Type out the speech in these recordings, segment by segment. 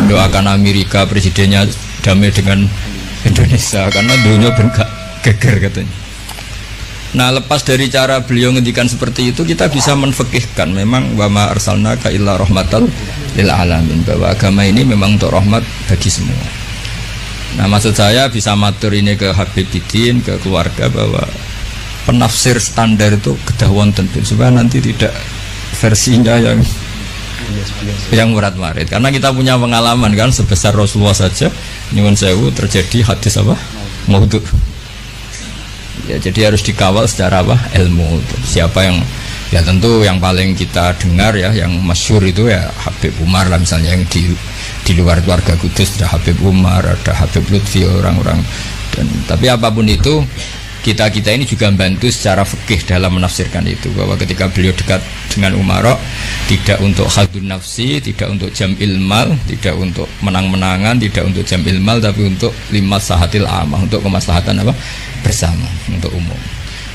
mendoakan Amerika presidennya damai dengan Indonesia karena dunia bergak geger katanya. Nah, lepas dari cara beliau ngendikan seperti itu, kita bisa menfekihkan memang wa ma arsalnaka illa rahmatal lil alamin, bahwa agama ini memang untuk rahmat bagi semua. Nah, maksud saya bisa matur ini ke Habib Bidin, ke keluarga, bahwa penafsir standar itu kedah wonten supaya nanti tidak versinya yang murat-marit, karena kita punya pengalaman kan sebesar Rasulullah saja nyuwun sewu terjadi hadis apa maudhu ya, jadi harus dikawal secara apa ilmu. Siapa yang ya tentu yang paling kita dengar ya yang masyhur itu ya Habib Umar lah misalnya, yang di luar keluarga Kudus ada Habib Umar, ada Habib Lutfi, orang-orang. Dan tapi apapun itu kita ini juga membantu secara fikih dalam menafsirkan itu, bahwa ketika beliau dekat dengan Umaro tidak untuk hadun nafsi, tidak untuk jam'il mal, tidak untuk menang-menangan, tidak untuk jam'il mal, tapi untuk limaslahatil amah, untuk kemaslahatan apa bersama, untuk umum.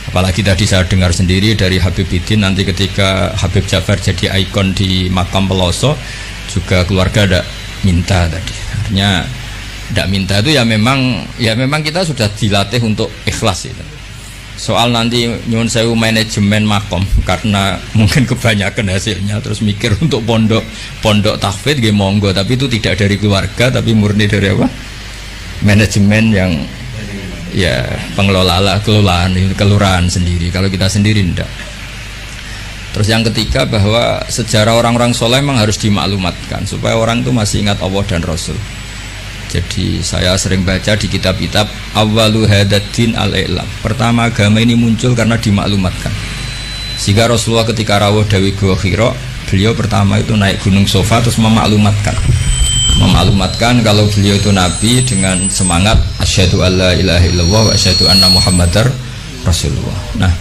Apalagi tadi saya dengar sendiri dari Habib Bidin, nanti ketika Habib Ja'far jadi ikon di makam Peloso juga keluarga ada minta tadi, artinya tidak minta itu ya memang kita sudah dilatih untuk ikhlas itu. Soal nanti nyuwun sewu manajemen makom karena mungkin kebanyakan hasilnya terus mikir untuk pondok tahfidz nggih monggo, tapi itu tidak dari keluarga tapi murni dari apa manajemen yang ya pengelola kelurahan sendiri. Kalau kita sendiri tidak. Terus yang ketiga, bahwa sejarah orang-orang soleh memang harus dimaklumatkan supaya orang itu masih ingat Allah dan Rasul. Jadi saya sering baca di kitab-kitab awwalu hadaddin al-i'lam. Pertama agama ini muncul karena dimaklumatkan. Sehingga Rasulullah ketika rawuh Dawi Gua Hira, beliau pertama itu naik gunung Sofa terus memaklumatkan kalau beliau itu nabi dengan semangat asyhadu alla ilaha illallah wa asyhadu anna muhammadar rasulullah. Nah,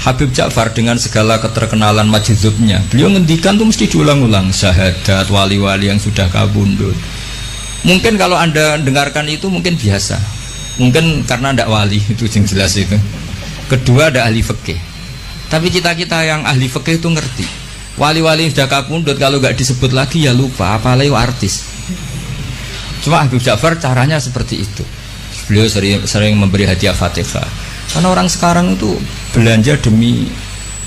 Habib Ja'far dengan segala keterkenalan majdzubnya, beliau ngendikan tuh mesti diulang-ulang syahadat wali-wali yang sudah kabundut. Mungkin kalau Anda dengarkan itu mungkin biasa, mungkin karena tidak wali, itu yang jelas itu. Kedua ada ahli fikih, tapi kita yang ahli fikih itu ngerti wali-wali yang sudah kabundut kalau nggak disebut lagi ya lupa, apalagi artis. Cuma Habib Ja'far caranya seperti itu. Beliau sering memberi hadiah Fatihah, karena orang sekarang itu belanja demi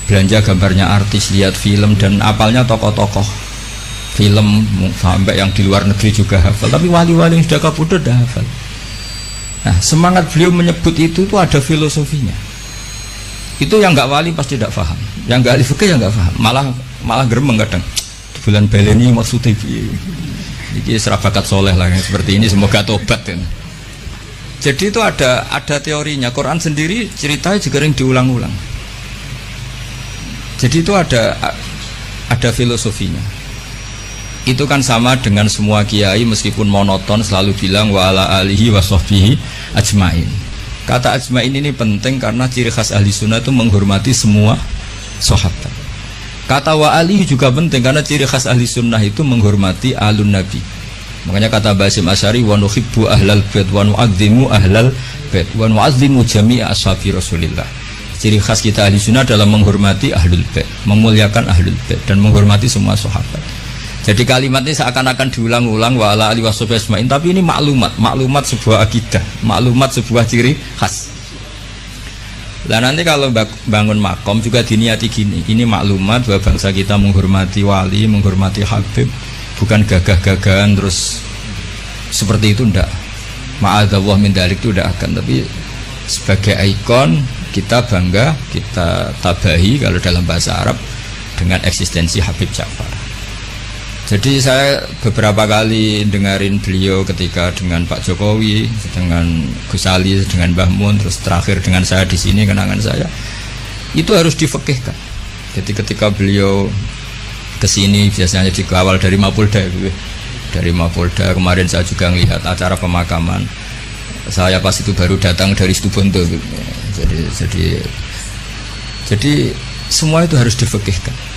belanja gambarnya artis, lihat film dan apalnya tokoh-tokoh film, sampai yang di luar negeri juga hafal, tapi wali-wali yang sudah kabudut dah hafal. Nah, semangat beliau menyebut itu ada filosofinya. Itu yang nggak wali pasti tidak paham, yang nggak ahli fikih yang nggak paham, malah gremeng kadang. Bulan baleni maksudnya ini serabakat soleh lah yang seperti ini, semoga tobat kan. Jadi itu ada teorinya. Quran sendiri ceritanya juga sering diulang-ulang. Jadi itu ada filosofinya. Itu kan sama dengan semua kiai meskipun monoton selalu bilang wa ala alihi wa sahbihi ajmain. Kata ajmain ini penting karena ciri khas ahli sunnah itu menghormati semua sahabat. Kata wa alihi juga penting karena ciri khas ahli sunnah itu menghormati alun nabi. Makanya kata Basim Asy'ari wa nuhibbu ahlal bait wa nu'azzimu ahlal bait wa nu'azzimu jami'a ashabi Rasulillah. Ciri khas kita ahli sunnah dalam menghormati ahlul bait, memuliakan ahlul bait dan menghormati semua sahabat. Jadi kalimat ini seakan-akan diulang-ulang wa ala alihi washabihi ajmain, tapi ini maklumat sebuah akidah, maklumat sebuah ciri khas. Lah nanti kalau bangun makom juga diniati gini, ini maklumat bahwa bangsa kita menghormati wali, menghormati habib, bukan gagah-gagahan terus seperti itu ndak. Ma'adzallah min dzalik itu ndak akan, tapi sebagai ikon kita bangga, kita tabahi kalau dalam bahasa Arab dengan eksistensi Habib Ja'far. Jadi saya beberapa kali dengarin beliau ketika dengan Pak Jokowi, dengan Gus Ali, dengan Mbah Mun, terus terakhir dengan saya di sini, kenangan saya itu harus difekihkan. Jadi ketika beliau kesini biasanya dikawal dari Mapolda, dari Mapolda. Kemarin saya juga melihat acara pemakaman. Saya pas itu baru datang dari Situbondo. Jadi semua itu harus difekihkan.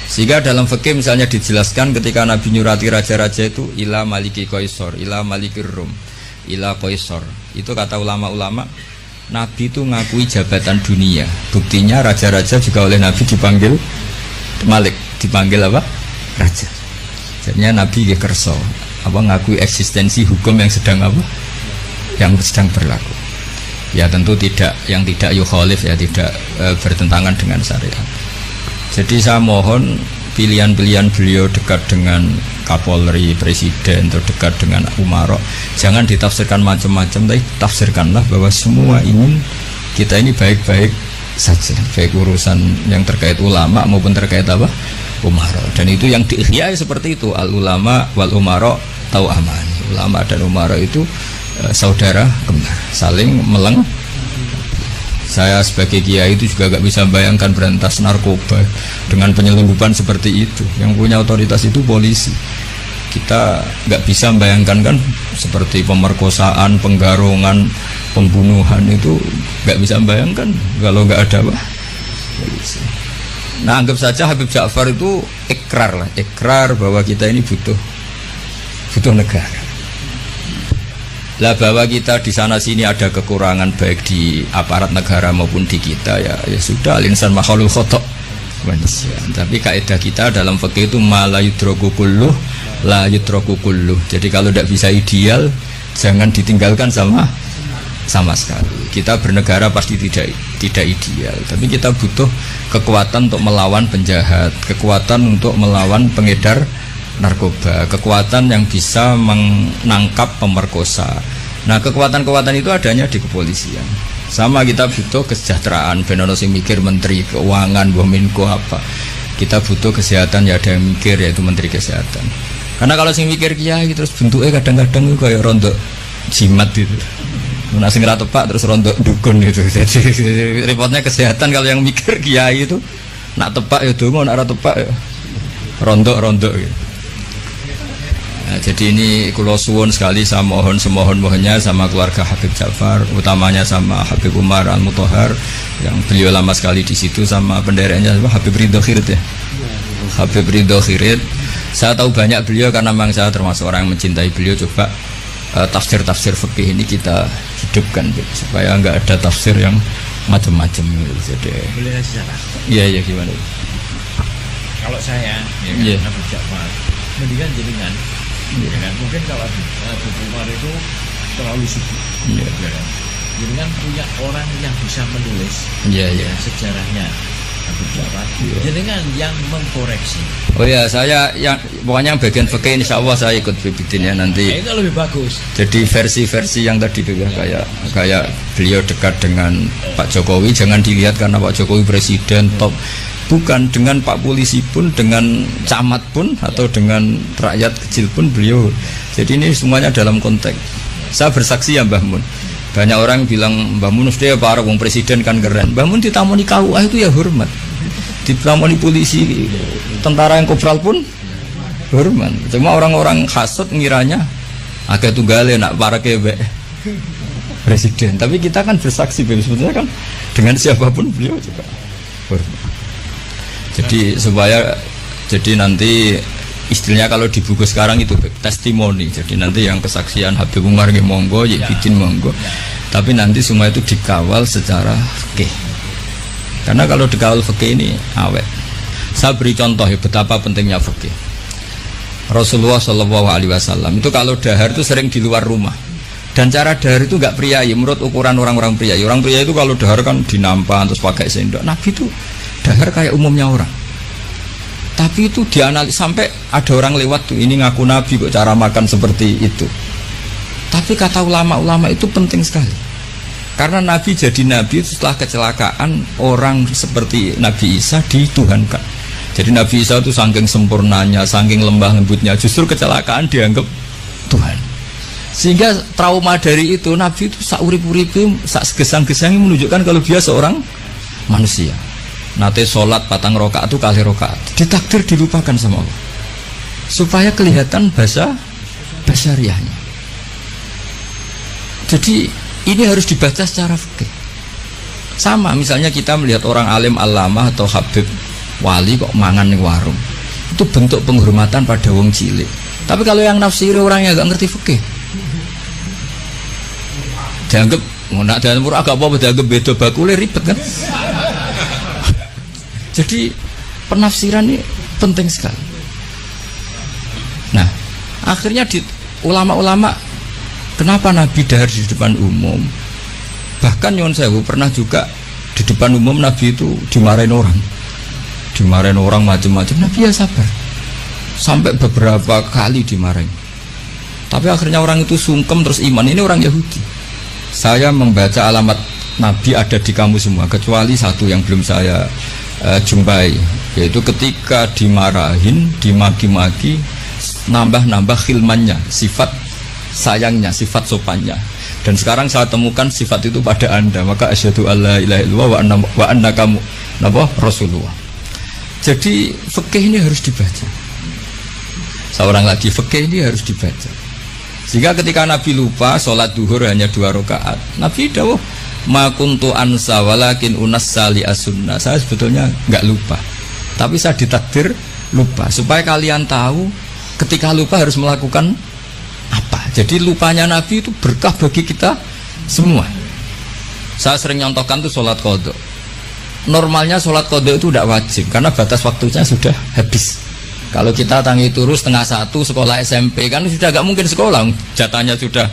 Sehingga dalam fikih misalnya dijelaskan ketika Nabi nyurati raja-raja itu ila maliki qaisar, ila malikir rum, ila qaisar. Itu kata ulama-ulama, Nabi itu ngakui jabatan dunia. Buktinya raja-raja juga oleh Nabi dipanggil malik, dipanggil apa? Raja. Jadinya Nabi nggih kersa apa ngakui eksistensi hukum yang sedang apa? Yang sedang berlaku. Ya tentu tidak yang tidak yukhalif ya tidak bertentangan dengan syariat. Jadi saya mohon pilihan-pilihan beliau dekat dengan Kapolri, Presiden atau dekat dengan Umaro jangan ditafsirkan macam-macam, tapi tafsirkanlah bahwa semua ingin kita ini baik-baik saja, baik urusan yang terkait ulama maupun terkait apa Umaro. Dan itu yang diihyai seperti itu, al ulama wal umaro tau aman. Ulama dan Umaro itu saudara kembar, saling meleng. Saya sebagai kiai itu juga gak bisa bayangkan berantas narkoba dengan penyelundupan seperti itu. Yang punya otoritas itu polisi. Kita gak bisa membayangkan kan seperti pemerkosaan, penggarungan, pembunuhan itu gak bisa membayangkan kalau gak ada apa polisi. Nah anggap saja Habib Ja'far itu ikrar bahwa kita ini butuh negara. Lah bahwa kita di sana sini ada kekurangan baik di aparat negara maupun di kita ya sudah, al-insan makhluk khotok manusia. Tapi kaidah kita dalam fikih itu la yudraku kulluh la yudraku kulluh. Jadi kalau tidak bisa ideal jangan ditinggalkan sama sekali. Kita bernegara pasti tidak ideal, tapi kita butuh kekuatan untuk melawan penjahat, kekuatan untuk melawan pengedar narkoba, kekuatan yang bisa menangkap pemerkosa. Nah kekuatan-kekuatan itu adanya di kepolisian. Sama kita butuh kesejahteraan, benono sing mikir menteri keuangan, Menko apa. Kita butuh kesehatan ya ada yang mikir yaitu menteri kesehatan. Karena kalau sing mikir kiai terus bentuknya kadang-kadang itu kayak rondo jimat gitu. Nah sing ra tepak terus rondo dukun gitu. Jadi repotnya kesehatan kalau yang mikir kiai itu nak tepak ya donga, nak ra tepak ya rondo gitu. Nah, jadi ini kula suwun sekali, saya mohon semohon-mohonnya sama keluarga Habib Ja'far, utamanya sama Habib Umar Al-Mutahhar yang beliau lama sekali di situ, sama pendereknya Habib Ridho Khirit ya. Habib Ridho Khirit, saya tahu banyak beliau karena memang saya termasuk orang yang mencintai beliau. Coba tafsir-tafsir fikih ini kita hidupkan gitu, supaya enggak ada tafsir yang macam-macam gitu. Jadi boleh secara. Iya gimana? Kalau saya ya Habib Ja'far mendingan jenengan. Ya kan? Mungkin kalau Habib Umar itu terlalu sibuk, ya kan? Jadi kan punya orang yang bisa menulis sejarahnya Habib Ja'far. Jadi kan yang mengkoreksi. Oh ya, saya yang pokoknya bagian fikih insya Allah saya ikut bibitin ya nanti. Itu lebih bagus. Jadi versi-versi yang tadi itu ya kayak beliau dekat dengan Pak Jokowi, jangan dilihat karena Pak Jokowi presiden top. Bukan, dengan Pak Polisi pun, dengan camat pun, atau dengan rakyat kecil pun beliau. Jadi ini semuanya dalam konteks. Saya bersaksi ya Mbah Mun. Banyak orang bilang Mbah Mun sudah para wong presiden kan keren. Mbah Mun ditamoni KUA itu ya hormat. Ditamoni polisi, tentara yang kopral pun hormat. Cuma orang-orang hasut ngiranya agak tunggale nak para kebek presiden. Tapi kita kan bersaksi sebetulnya kan dengan siapapun beliau juga hormat. Jadi nanti istilahnya kalau di buku sekarang itu testimoni. Jadi nanti yang kesaksian Habib Umar monggo, bikin monggo. Tapi nanti semua itu dikawal secara fikih. Karena kalau dikawal fikih ini awet. Saya beri contoh ya betapa pentingnya fikih. Rasulullah SAW itu kalau dahar itu sering di luar rumah. Dan cara dahar itu enggak priayi menurut ukuran orang-orang priayi. Orang priayi itu kalau dahar kan dinampan terus pakai sendok. Nabi itu dahar kayak umumnya orang. Tapi itu dianalisis sampai ada orang lewat tuh, ini ngaku Nabi kok cara makan seperti itu. Tapi kata ulama-ulama itu penting sekali. Karena Nabi jadi Nabi setelah kecelakaan orang seperti Nabi Isa dituhankan. Jadi Nabi Isa itu saking sempurnanya, saking lembah lembutnya, justru kecelakaan dianggap Tuhan. Sehingga trauma dari itu Nabi itu sak urip-uripe, sak gesang-gesangnya menunjukkan kalau dia seorang manusia. Nate sholat patang rokaat itu kali rokaat ditakdir dilupakan sama Allah supaya kelihatan basariahnya. Jadi ini harus dibaca secara fikih. Sama misalnya kita melihat orang alim alamah atau habib wali kok mangan di warung, itu bentuk penghormatan pada wong cilik. Tapi kalau yang nafsiri orang yang gak ngerti fikih dianggap nak dan murah agak apa dianggap beda bakule ribet kan. Jadi penafsiran ini penting sekali. Akhirnya ulama-ulama, kenapa Nabi dahar di depan umum? Bahkan Nyuwun Sewu pernah juga di depan umum Nabi itu dimarahin orang macam-macam. Nabi ya sabar, sampai beberapa kali dimarahin. Tapi akhirnya orang itu sungkem terus iman. Ini orang Yahudi. Saya membaca alamat Nabi ada di kamu semua, kecuali satu yang belum saya jumpai, yaitu ketika dimarahin, dimaki-maki, nambah khilmannya, sifat sayangnya, sifat sopannya. Dan sekarang saya temukan sifat itu pada Anda, maka asyhadu alla ilaha illallah wa annaka rasulullah. Jadi fikih ini harus dibaca. Seorang lagi fikih ini harus dibaca. Sehingga ketika Nabi lupa sholat duhur hanya 2 rakaat, Nabi dawuh ma kuntu ansa walakin unassali as-sunnah. Saya sebetulnya enggak lupa, tapi saya ditakdir lupa, supaya kalian tahu ketika lupa harus melakukan apa. Jadi lupanya Nabi itu berkah bagi kita semua. Saya sering nyontohkan tuh sholat qadha. Normalnya sholat qadha itu tidak wajib karena batas waktunya sudah habis. Kalau kita tangi turu 12:30 sekolah SMP kan sudah gak mungkin sekolah, jatahnya sudah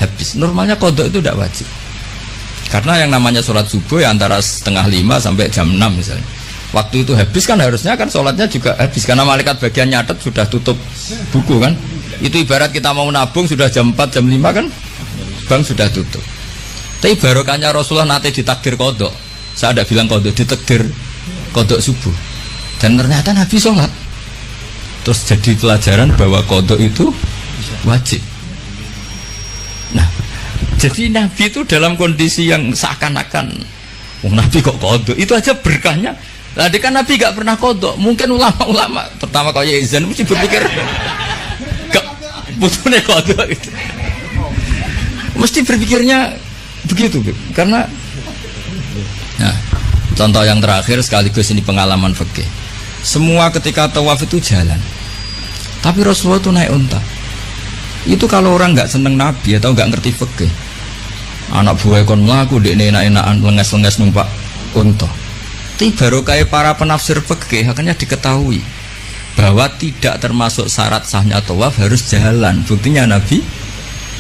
habis. Normalnya qadha itu tidak wajib. Karena yang namanya sholat subuh ya antara 4:30 sampai jam 6 misalnya. Waktu itu habis kan harusnya kan sholatnya juga habis, karena malaikat bagian nyatet sudah tutup buku kan. Itu ibarat kita mau nabung sudah jam 4, jam 5 kan bank sudah tutup. Tapi barokahnya Rasulullah nanti ditakdir qadha. Saya ada bilang qadha, ditakdir qadha subuh. Dan ternyata Nabi sholat. Terus jadi pelajaran bahwa qadha itu wajib. Nah, jadi Nabi itu dalam kondisi yang seakan-akan Nabi kok qadha, itu aja berkahnya. Tadi kan Nabi gak pernah qadha. Mungkin ulama-ulama pertama kayak Izan mesti berpikir gak butuhnya qadha itu. Mesti berpikirnya begitu, karena nah, contoh yang terakhir sekaligus ini pengalaman fikih. Semua ketika tawaf itu jalan, tapi Rasulullah itu naik unta. Itu kalau orang nggak seneng Nabi atau nggak ngerti fikih, anak buah kon mlaku dekne enak-enakan lenges-lenges numpak unta. Tapi baru kayak para penafsir fikih akhirnya diketahui bahwa tidak termasuk syarat sahnya tawaf harus jalan. Buktinya Nabi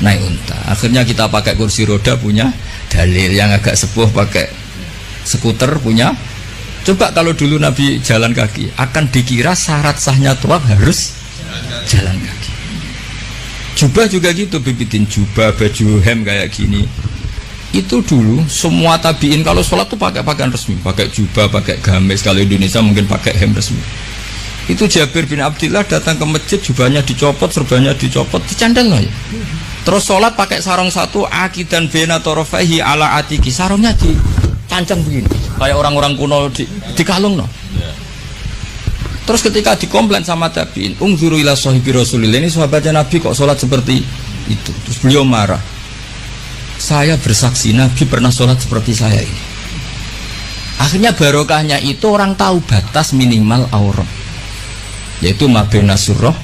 naik unta. Akhirnya kita pakai kursi roda punya dalil, yang agak sepuh pakai skuter punya. Coba kalau dulu Nabi jalan kaki, akan dikira syarat sahnya tawaf harus jalan kaki. Jubah juga gitu, bibitin jubah, baju hem kayak gini. Itu dulu semua tabiin kalau sholat tuh pakai pakaian resmi, pakai jubah, pakai gamis. Kalau Indonesia mungkin pakai hem resmi. Itu Jabir bin Abdillah datang ke masjid, jubahnya dicopot, serbannya dicopot, dicandal loh ya. Terus sholat pakai sarung satu, akidan bena torofaihi ala atiki, sarungnya dipancang begini, kayak orang-orang kuno di kalung no. Terus ketika dikomplain sama tabiin, ungzuru ila sahibi Rasulillah, ini sahabatnya Nabi kok sholat seperti itu. Terus beliau marah, saya bersaksi Nabi pernah sholat seperti saya ini. Akhirnya barokahnya itu orang tahu batas minimal aurat, yaitu mabena surah.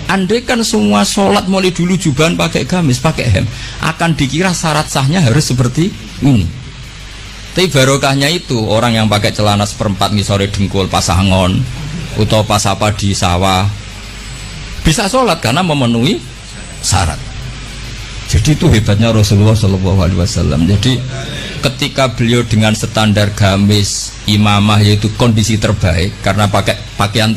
Andai kan semua sholat mulai dulu jubahan pakai gamis, pakai hem, akan dikira syarat sahnya harus seperti ini. Tapi barokahnya itu orang yang pakai celana 1/4 ngisore dengkul pasangon atau pas apa di sawah bisa sholat karena memenuhi syarat. Jadi itu hebatnya Rasulullah SAW. Jadi ketika beliau dengan standar gamis imamah, yaitu kondisi terbaik karena pakai pakaian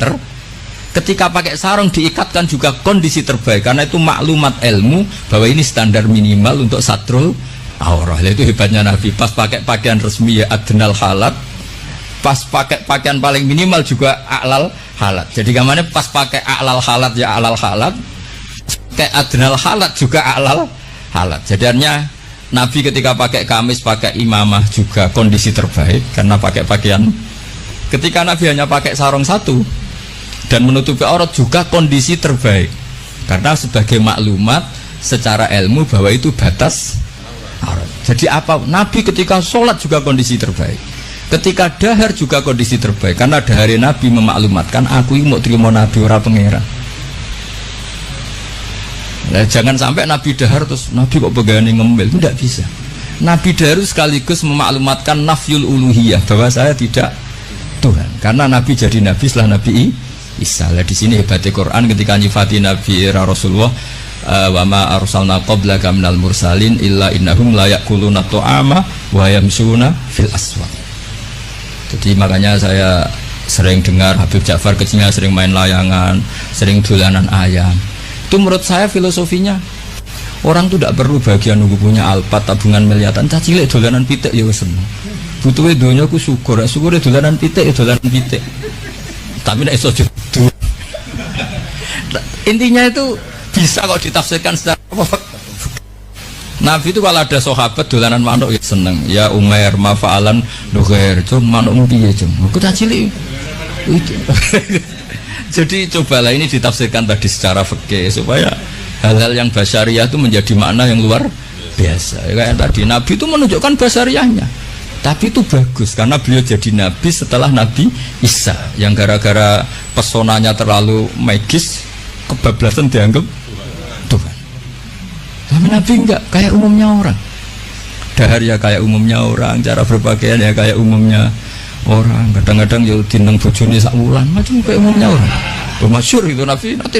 ketika pakai sarung diikatkan juga kondisi terbaik karena itu maklumat ilmu bahwa ini standar minimal untuk satrul aurah. Itu hebatnya Nabi. Pas pakai pakaian resmi ya adnal halat, pas pakai pakaian paling minimal juga a'lal halat. Jadi kemana pas pakai a'lal halat ya a'lal halat, kayak adnal halat juga a'lal halat. Jadinya Nabi ketika pakai kamis, pakai imamah juga kondisi terbaik karena pakai pakaian. Ketika Nabi hanya pakai sarung satu dan menutupi aurat juga kondisi terbaik karena sebagai maklumat secara ilmu bahwa itu batas aurat. Jadi apa, Nabi ketika sholat juga kondisi terbaik, ketika dahar juga kondisi terbaik karena dahar Nabi memaklumatkan aku ini mau terima Nabi ora pangeran. Nah, jangan sampai Nabi dahar terus Nabi kok pegawai ngembel, itu tidak bisa. Nabi dahar sekaligus memaklumatkan nafyul uluhiyah bahwa saya tidak Tuhan, karena Nabi jadi Nabi setelah Nabi Isa. Lah di sini hebatnya Quran ketika nyifati Nabi era Rasulullah, wa ma arsalna qablaka minal mursalin illa innahum la ya'kuluna ta'ama wa yamshuna fil aswaq. Jadi makanya saya sering dengar Habib Ja'far kecilnya sering main layangan, sering dolanan ayam. Itu menurut saya filosofinya orang tuh tidak perlu bagian nunggu punya alpat tabungan miliatan, cacilek dolanan pitik ya wis seneng. Butuhe donya ku syukur, syukure dolanan pitik ya dolanan pitik. Tapi nek iso jodoh. Intinya itu bisa kok ditafsirkan secara apa? Nabi itu kalau ada sahabat dolanan manuk ya seneng. Ya Umair mafa'alan nughair, cuma manukmu piye, Cung? Aku cacilek. Itu. Jadi cobalah ini ditafsirkan tadi secara fikih supaya hal-hal yang basyariah itu menjadi makna yang luar biasa. Kayak tadi Nabi itu menunjukkan basyariahnya. Tapi itu bagus karena beliau jadi Nabi setelah Nabi Isa yang gara-gara pesonanya terlalu magis, kebablasan dianggap Tuhan. Tapi Nabi enggak, kayak umumnya orang. Dahar ya kayak umumnya orang, cara berpakaian ya kayak umumnya orang. Kadang-kadang ya dineng bojone sak wulan, macam kayak umumnya orang. Masyhur itu Nabi nanti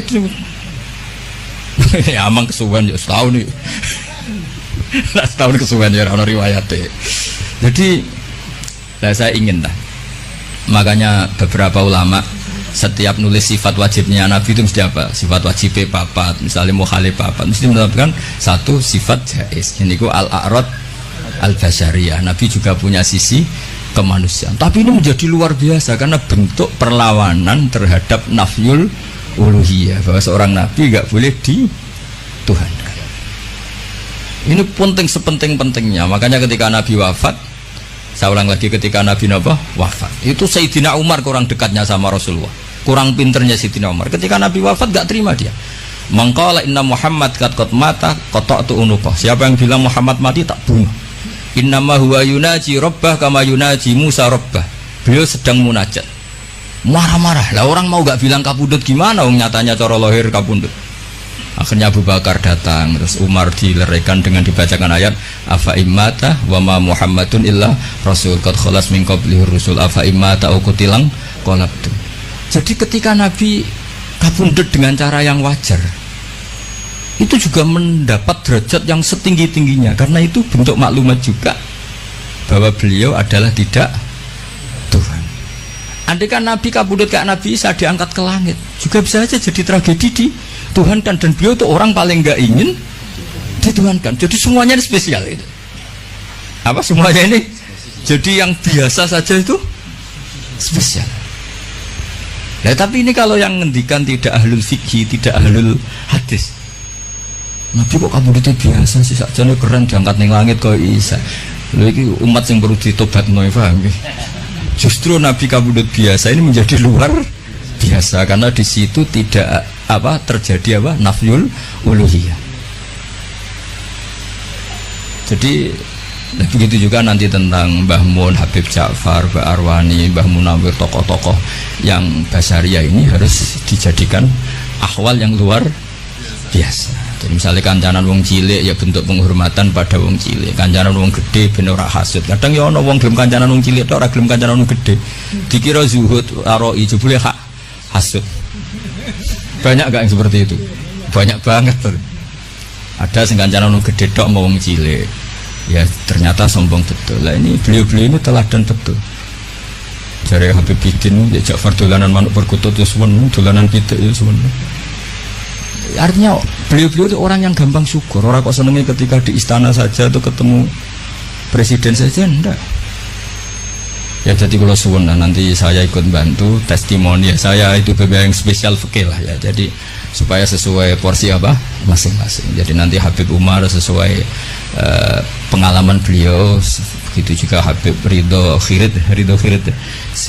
ya amang kesuwen ya setahun nih. Setahun kesuwen ya ana riwayate. Jadi saya ingin lah. Makanya beberapa ulama setiap nulis sifat wajibnya Nabi itu mesti apa? Sifat wajibnya papat, misalnya mukhalif papat, mesti menetapkan satu sifat jaiz. Ini ku al-a'rad al-basyariyah. Nabi juga punya sisi kemanusiaan. Tapi ini menjadi luar biasa karena bentuk perlawanan terhadap nafyul uluhiyah, bahwa seorang nabi enggak boleh dituhankan. Ini penting sepenting-pentingnya. Makanya ketika Nabi wafat, saya ulang lagi, ketika Nabi wafat, itu Sayyidina Umar kurang dekatnya sama Rasulullah, kurang pinternya Sayyidina Umar. Ketika Nabi wafat enggak terima dia. Mangqala inna Muhammad qad mata qata'tu unuqah. Siapa yang bilang Muhammad mati tak bunuh. Innama huwa yunaji rabbah kama yunaji Musa rabbah. Beliau sedang munajat. Marah-marah. Lah orang mau gak bilang kapundut gimana? Nyatanya cara lahir kapundut. Akhirnya Abu Bakar datang, terus Umar dileraikan dengan dibacakan ayat afa immata wa ma Muhammadun illa rasul qad khalas min qablihi rusul afa immata uqtilang qalabtu. Jadi ketika Nabi kapundut dengan cara yang wajar, itu juga mendapat derajat yang setinggi-tingginya karena itu bentuk maklumat juga bahwa beliau adalah tidak Tuhan. Andai kan Nabi kabudut kayak Nabi Isa diangkat ke langit, juga bisa saja jadi tragedi di Tuhan kan, dan beliau itu orang paling nggak ingin dituhankan. Jadi semuanya ini spesial itu. Apa semuanya ini? Jadi yang biasa saja itu spesial. Nah, tapi ini kalau yang ngendikan tidak ahlul fikih, tidak ahlul hadis. Nabi kok kabudutnya biasa sih, sakjane keren diangkat ning langit kok Isa. Lha iki umat yang perlu ditobatno, paham nggih? Justru Nabi kabudut biasa ini menjadi luar biasa karena di situ tidak terjadi nafyul uluhiyah. Jadi begitu juga nanti tentang Mbah Mun, Habib Ja'far, Mbah Arwani, Mbah Munawir, tokoh-tokoh yang basyariah ini harus dijadikan ahwal yang luar biasa. Jadi misalnya kancanan wong cilik ya bentuk penghormatan pada wong cilik, kancanan wong gede ben ora hasud. Kadang ya ana wong gelem kancanan wong cilik tok ora gelem kancanan wong gede. Dikira zuhud aroi jebule hasud. Banyak gak yang seperti itu? Banyak banget tuh. Ada sing kancanan wong gede tok mau wong cilik. Ya ternyata sombong betul. Lah ini beliau-beliau ini teladan betul. Jare Habib Bidin ya Ja'far dolanan manuk perkutut ya suwen, dolanan pitik ya suwen. Artinya beliau-beliau itu orang yang gampang syukur. Orang kok senengnya ketika di istana saja tuh ketemu presiden saja, enggak. Ya jadi kalau suwun nanti saya ikut bantu testimoni saya itu yang spesial fikih lah ya. Jadi supaya sesuai porsi masing-masing. Jadi nanti Habib Umar sesuai pengalaman beliau, begitu juga Habib Ridho Khirid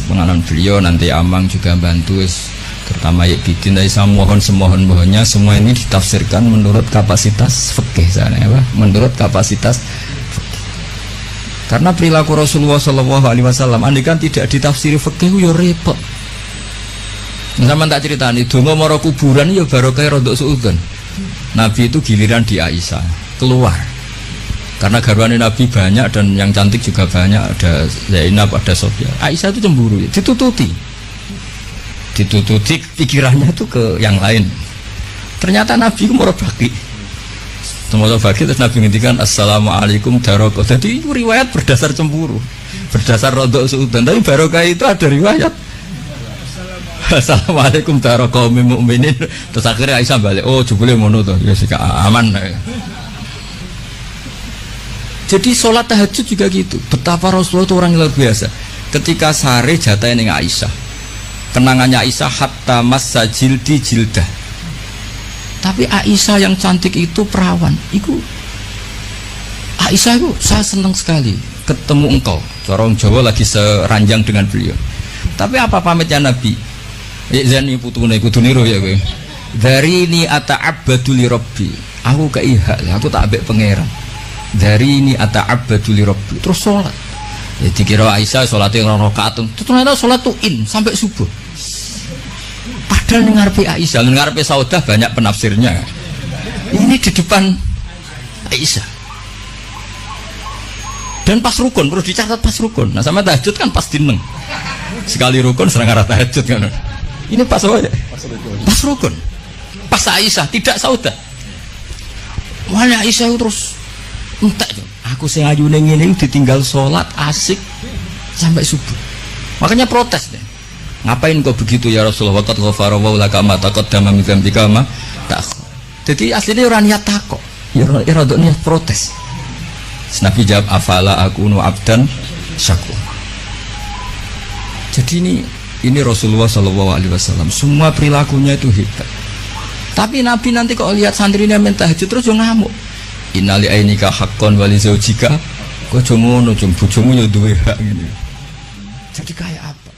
pengalaman beliau, nanti Amang juga bantu terutama ya Bidin. Dari saya mohon semohon-mohonnya semua ini ditafsirkan menurut kapasitas fikih sana ya, menurut kapasitas fikih. Karena perilaku Rasulullah SAW andai kan tidak ditafsiri fikih ya repot. Sama tak ceritani donga mara kuburan ya barokah rodok suudzon. Nabi itu giliran di Aisyah keluar. Karena garwane Nabi banyak dan yang cantik juga banyak, ada Zainab, ada Sofia. Aisyah itu cemburu, ditututi ditututi pikirannya tuh ke yang lain. Ternyata Nabi itu mau bagi. Semoga bagi terus Nabi ngendikan assalamualaikum daroko. Jadi itu riwayat berdasar cemburu, berdasar rodok suudan. Tapi barokah itu ada riwayat. Assalamualaikum daroko mukminin. Terus akhirnya Aisyah balik. Oh jebule ngono to. Ya sik aman. Jadi sholat tahajud juga gitu. Betapa Rasulullah itu orang yang luar biasa. Ketika sare jatah ning Aisyah. Kenangannya Aisyah hatta masajil di jildah. Tapi Aisyah yang cantik itu perawan. Aisyah itu saya senang sekali ketemu engkau. Corong Jawa lagi seranjang dengan beliau. Tapi apa pamitnya Nabi? Zani putune kudu niru ya kowe. Dari ini ata'abbadu li rabbi. Aku keiha, aku tak ambek pangeran. Dari ini ata'abbadu li rabbi. Terus sholat. Ya dikira Aisyah sholatnya rakaat. Ternyata sholat tuh sampai subuh. Padahal ngarepe Aisyah, ngarepe Saudah banyak penafsirnya. Ini di depan Aisyah. Dan pas rukun, perlu dicatat pas rukun. Nah sama tahajud kan pas dineng. Sekali rukun serang arah tahajud kan. Ini pas apa ya? Pas rukun. Pas Aisyah, tidak Saudah. Wala Aisyah terus entek. Aku sing ayune ngene ditinggal sholat asik sampai subuh. Makanya protes deh. Ngapain kok begitu ya Rasulullah? Waqad ghafara wa laka ma taqaddama min dzambika ma ta'akhkhar. Jadi aslinya orang niat takok. Ya rada niat protes. Nabi jawab afala akunu abdan syakur. Jadi ini Rasulullah sallallahu alaihi wasallam. Semua perilakunya itu hebat. Tapi Nabi nanti kok lihat santrinya minta tahajud terus yo ngamuk. Innali ainika haqqan wa li zaujika. Kok ngono bojomu yo duwe hak ngene. Jadi kayak apa?